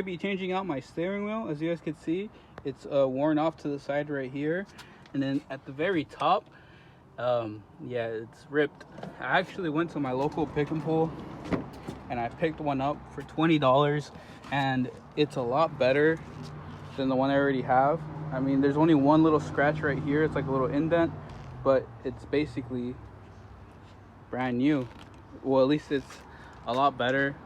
to be changing out my steering wheel. As you guys can see, it's worn off to the side right here, and then at the very top, yeah, it's ripped. I actually went to my local pick and pull and I picked one up for $20, and it's a lot better than the one I already have. I mean, there's only one little scratch right here. It's like a little indent, but it's basically brand new. Well, at least it's a lot better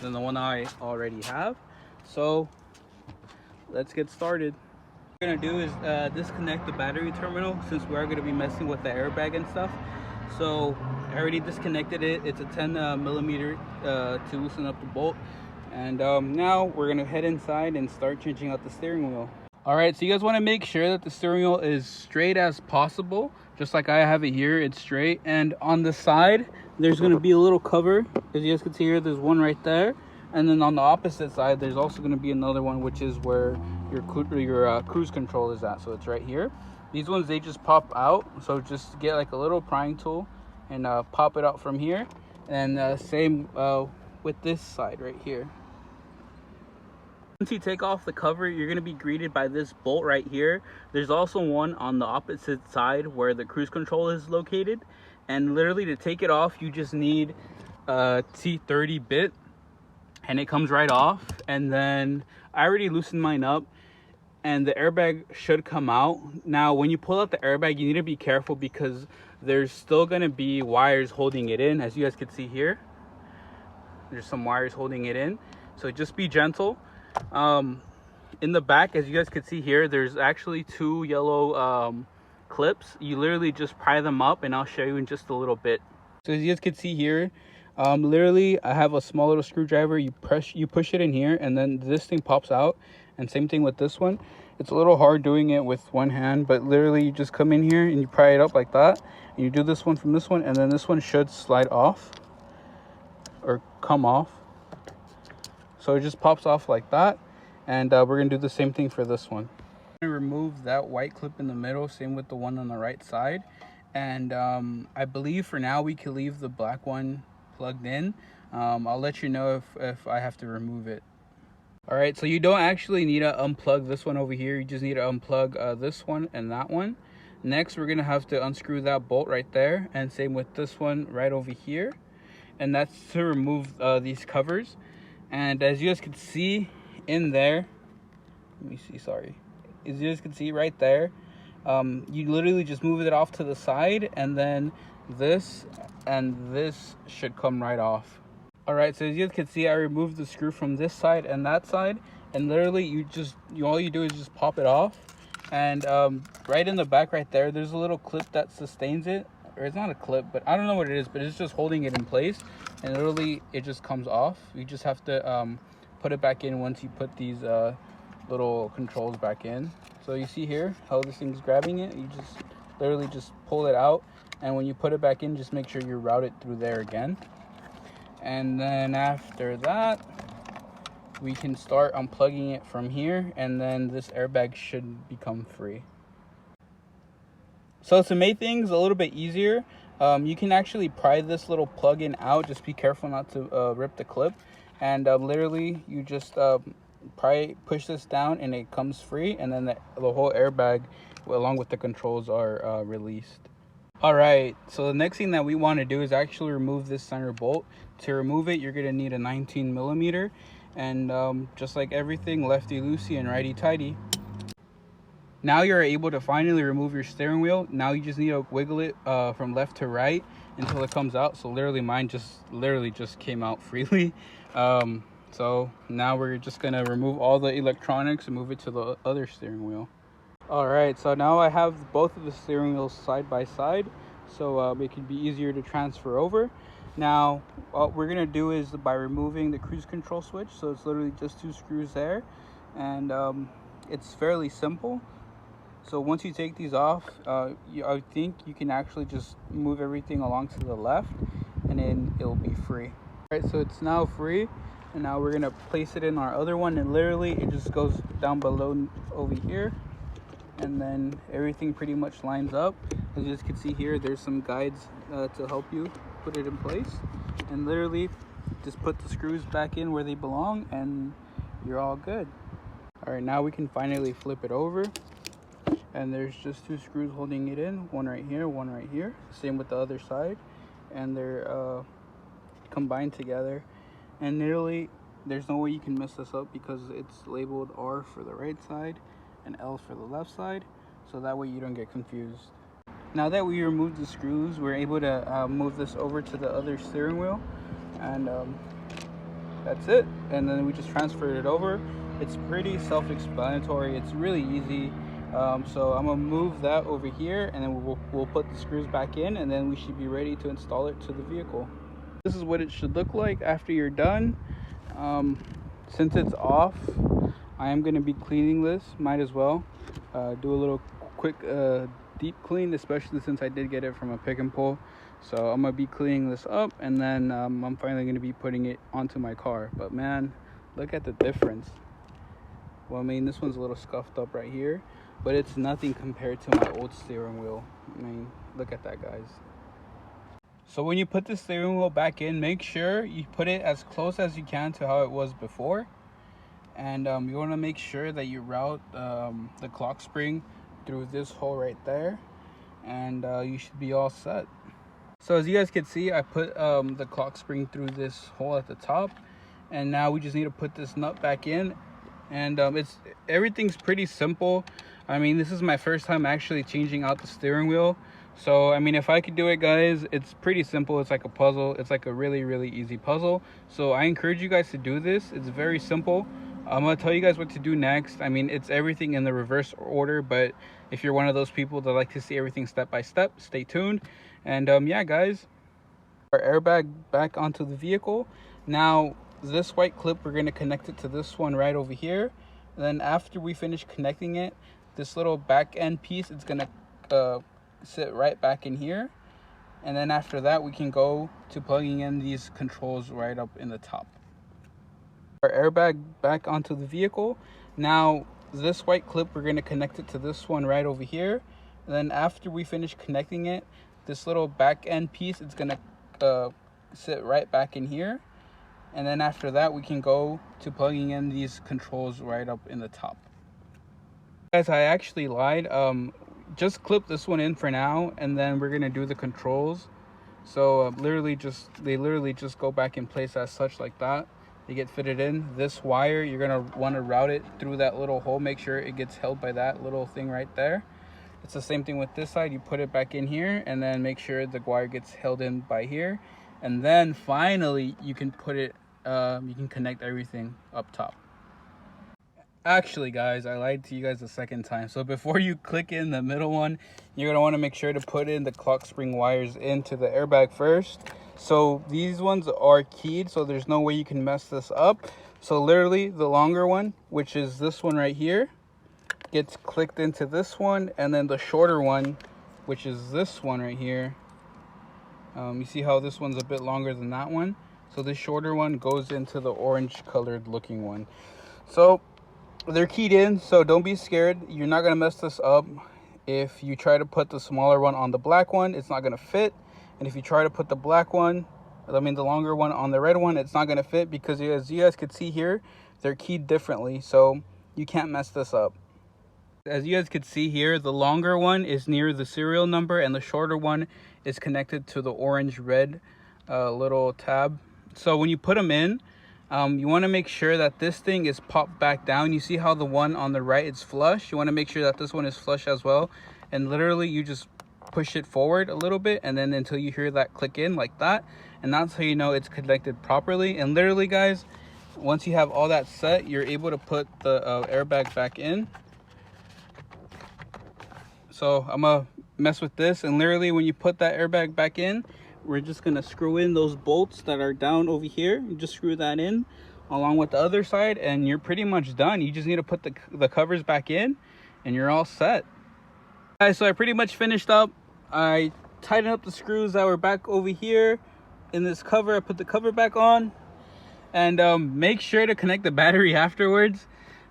than the one I already have. So let's get started. What we're gonna do is disconnect the battery terminal, since we are going to be messing with the airbag and stuff. So I already disconnected it. It's a 10 millimeter to loosen up the bolt. And now we're gonna head inside and start changing out the steering wheel. All right, so you guys want to make sure that the steering wheel is straight as possible, just like I have it here. It's straight, and on the side there's going to be a little cover. As you guys can see here, there's one right there, and then on the opposite side there's also going to be another one, which is where your cruise control is at. So it's right here. These ones, they just pop out, so just get like a little prying tool and pop it out from here. And same with this side right here. Once you take off the cover, you're going to be greeted by this bolt right here. There's also one on the opposite side where the cruise control is located, and literally to take it off you just need a T30 bit, and it comes right off. And then I already loosened mine up, and the airbag should come out. Now when you pull out the airbag, you need to be careful because there's still going to be wires holding it in. As you guys can see here, there's some wires holding it in, so just be gentle. In the back, as you guys can see here, there's actually two yellow clips. You literally just pry them up, and I'll show you in just a little bit. So as you guys can see here, literally I have a small little screwdriver. You push it in here, and then this thing pops out. And same thing with this one. It's a little hard doing it with one hand, but literally you just come in here and you pry it up like that, and you do this one from this one, and then this one should slide off or come off. So it just pops off like that, and we're gonna do the same thing for this one. I'm gonna remove that white clip in the middle, same with the one on the right side. And I believe for now we can leave the black one plugged in. I'll let you know if I have to remove it. All right, so you don't actually need to unplug this one over here. You just need to unplug this one and that one. Next, we're gonna have to unscrew that bolt right there, and same with this one right over here. And that's to remove these covers. And as you guys can see in there, let me see, sorry. As you guys can see right there, you literally just move it off to the side, and then this and this should come right off. All right, so as you guys can see, I removed the screw from this side and that side, and literally all you do is just pop it off. And right in the back right there, there's a little clip that sustains it. Or it's not a clip, but I don't know what it is, but it's just holding it in place, and literally it just comes off. You just have to put it back in once you put these little controls back in. So you see here how this thing's grabbing it. You just literally just pull it out, and when you put it back in, just make sure you route it through there again. And then after that, we can start unplugging it from here, and then this airbag should become free. So to make things a little bit easier, you can actually pry this little plug-in out. Just be careful not to rip the clip. And literally you just push this down, and it comes free, and then the whole airbag along with the controls are released. All right, so the next thing that we want to do is actually remove this center bolt. To remove it, you're going to need a 19 millimeter, and just like everything, lefty loosey and righty tighty. Now you're able to finally remove your steering wheel. Now you just need to wiggle it from left to right until it comes out. So literally mine just came out freely. So now we're just gonna remove all the electronics and move it to the other steering wheel. All right, so now I have both of the steering wheels side by side, so it can be easier to transfer over. Now what we're gonna do is by removing the cruise control switch. So it's literally just two screws there, and it's fairly simple. So once you take these off, I think you can actually just move everything along to the left, and then it'll be free. All right, so it's now free, and now we're gonna place it in our other one, and literally it just goes down below over here, and then everything pretty much lines up. As you can see here, there's some guides to help you put it in place, and literally just put the screws back in where they belong, and you're all good. All right, now we can finally flip it over, and there's just 2 screws holding it in, one right here, one right here. Same with the other side, and they're combined together. And nearly there's no way you can mess this up because it's labeled R for the right side and L for the left side, so that way you don't get confused. Now that we removed the screws, we're able to move this over to the other steering wheel, and that's it. And then we just transferred it over. It's pretty self-explanatory. It's really easy. So I'm gonna move that over here, and then we'll put the screws back in, and then we should be ready to install it to the vehicle. This is what it should look like after you're done. Since it's off, I am going to be cleaning this. Might as well do a little quick deep clean, especially since I did get it from a pick and pull. So I'm going to be cleaning this up, and then I'm finally going to be putting it onto my car. But man, look at the difference. Well, I mean, this one's a little scuffed up right here, but it's nothing compared to my old steering wheel. I mean, look at that, guys. So when you put the steering wheel back in, make sure you put it as close as you can to how it was before. And you want to make sure that you route the clock spring through this hole right there, and you should be all set. So as you guys can see, I put the clock spring through this hole at the top, and now we just need to put this nut back in. And everything's pretty simple. I mean, this is my first time actually changing out the steering wheel. So, I mean, if I could do it, guys, it's pretty simple. It's like a puzzle. It's like a really, really easy puzzle. So I encourage you guys to do this. It's very simple. I'm going to tell you guys what to do next. I mean, it's everything in the reverse order, but if you're one of those people that like to see everything step by step, stay tuned. And yeah, guys, our airbag back onto the vehicle. Now, this white clip, we're going to connect it to this one right over here. And then after we finish connecting it, this little back end piece, it's going to sit right back in here, and then after that we can go to plugging in these controls right up in the top. Our airbag back onto the vehicle. Now this white clip, we're going to connect it to this one right over here, and then after we finish connecting it, this little back end piece, it's going to sit right back in here, and then after that we can go to plugging in these controls right up in the top. Guys, I actually lied. Just clip this one in for now, and then we're gonna do the controls. So they literally just go back in place as such, like that. They get fitted in. This wire, you're gonna want to route it through that little hole. Make sure it gets held by that little thing right there. It's the same thing with this side. You put it back in here, and then make sure the wire gets held in by here, and then finally you can put it you can connect everything up top. Actually, guys, I lied to you guys a second time. So before you click in the middle one, you're gonna want to make sure to put in the clock spring wires into the airbag first. So these ones are keyed, so there's no way you can mess this up. So literally the longer one, which is this one right here, gets clicked into this one, and then the shorter one, which is this one right here, you see how this one's a bit longer than that one? So this shorter one goes into the orange colored looking one. So they're keyed in, so don't be scared. You're not gonna mess this up. If you try to put the smaller one on the black one, it's not gonna fit. And if you try to put the black one, I mean the longer one on the red one, it's not gonna fit, because as you guys can see here, they're keyed differently, so you can't mess this up. As you guys can see here, the longer one is near the serial number, and the shorter one is connected to the orange red little tab. So when you put them in, you want to make sure that this thing is popped back down. You see how the one on the right is flush? You want to make sure that this one is flush as well. And literally you just push it forward a little bit, and then until you hear that click in like that. And that's how you know it's connected properly. And literally, guys, once you have all that set, you're able to put the airbag back in. So I'm going to mess with this. And literally when you put that airbag back in, we're just going to screw in those bolts that are down over here. You just screw that in along with the other side, and you're pretty much done. You just need to put the covers back in, and you're all set. Guys, so I pretty much finished up. I tightened up the screws that were back over here in this cover. I put the cover back on, and make sure to connect the battery afterwards.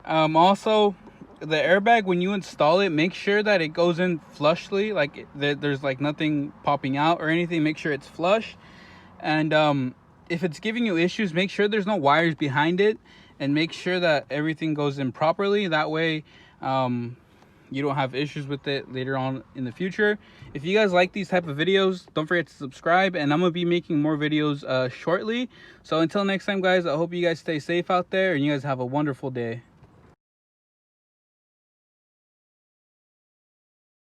Also, the airbag, when you install it, make sure that it goes in flushly, like there's like nothing popping out or anything. Make sure it's flush. And if it's giving you issues, make sure there's no wires behind it, and make sure that everything goes in properly. That way you don't have issues with it later on in the future. If you guys like these type of videos, don't forget to subscribe, and I'm gonna be making more videos shortly. So until next time, guys, I hope you guys stay safe out there and you guys have a wonderful day.